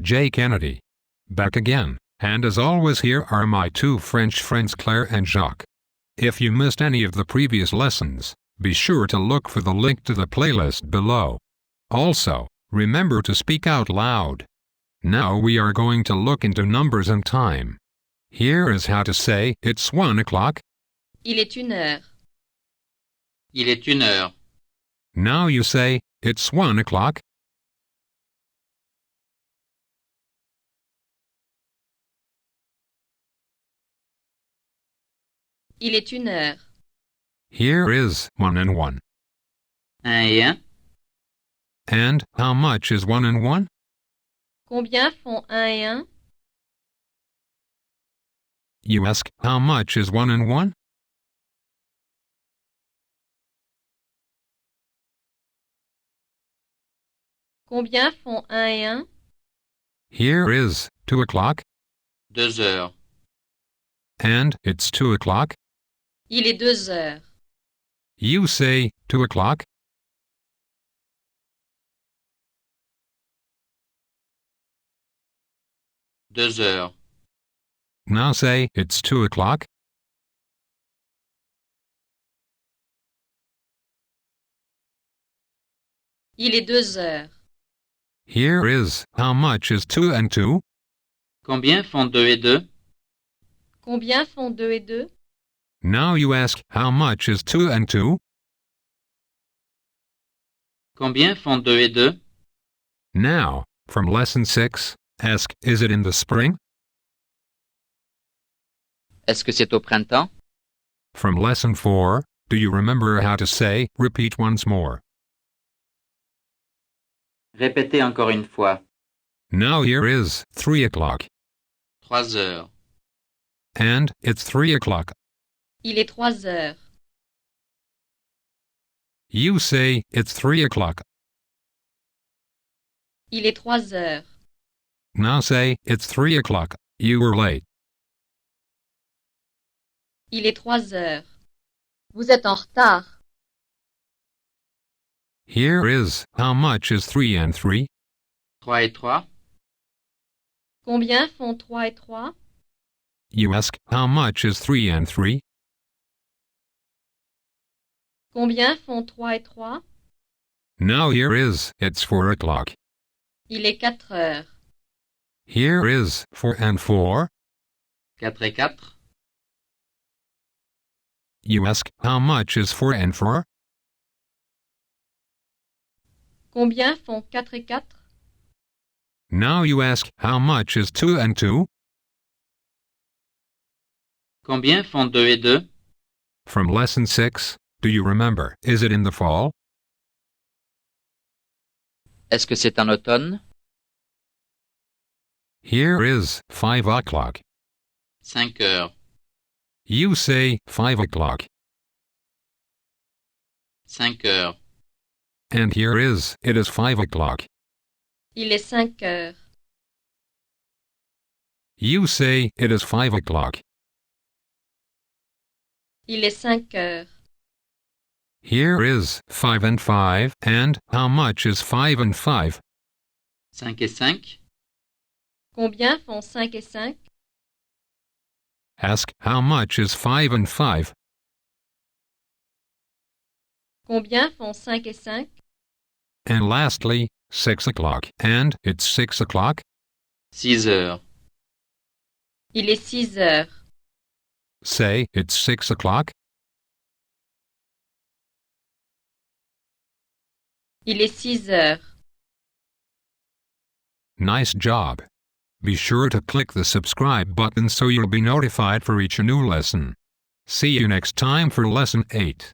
J. Kennedy. Back again, and as always here are my two French friends Claire and Jacques. If you missed any of the previous lessons, be sure to look for the link to the playlist below. Also, remember to speak out loud. Now we are going to look into numbers and time. Here is how to say it's 1 o'clock. Il est 1 heure. Il est 1 heure. Now you say it's 1 o'clock. Il est 1 heure. Here is 1 and 1. 1 et 1. And how much is 1 and 1? Combien font 1 et 1? You ask, how much is 1 and 1? Combien font 1 et 1? Here is 2 o'clock. 2 heures. And it's 2 o'clock. Il est 2 heures. You say 2 o'clock. Deux heures. Now say it's 2 o'clock. Il est 2 heures. Here is how much is 2 and 2? Combien font 2 et 2? Combien font 2 et 2? Now you ask, how much is 2 and 2? Combien font 2 et 2? Now, from lesson 6, ask, is it in the spring? Est-ce que c'est au printemps? From lesson 4, do you remember how to say, repeat once more? Répétez encore une fois. Now here is 3 o'clock. 3 heures. And it's 3 o'clock. Il est 3 heures. You say it's 3 o'clock. Il est 3 heures. Now say it's 3 o'clock. You were late. Il est 3 heures. Vous êtes en retard. Here is how much is 3 and 3? 3 et 3? Combien font 3 et 3? You ask, how much is 3 and 3? Combien font 3 et 3? Now here is, it's 4 o'clock. Il est 4 heures. Here is 4 and 4. 4 et 4? You ask, how much is 4 and 4? Combien font 4 et 4? Now you ask, how much is 2 and 2? Combien font 2 et 2? From lesson 6, do you remember, is it in the fall? Est-ce que c'est en automne? Here is 5 o'clock. 5 heures. You say 5 o'clock. 5 heures. And here is, it is 5 o'clock. Il est 5 heures. You say it is 5 o'clock. Il est 5 heures. Here is 5 and 5, and how much is 5 and 5? 5 et 5? Combien font 5 et 5? Ask, how much is 5 and 5? Combien font 5 et 5? And lastly, 6 o'clock, and it's 6 o'clock. 6 heures. Il est 6 heures. Say, it's 6 o'clock. Il est 6 heures. Nice job. Be sure to click the subscribe button so you'll be notified for each new lesson. See you next time for lesson 8.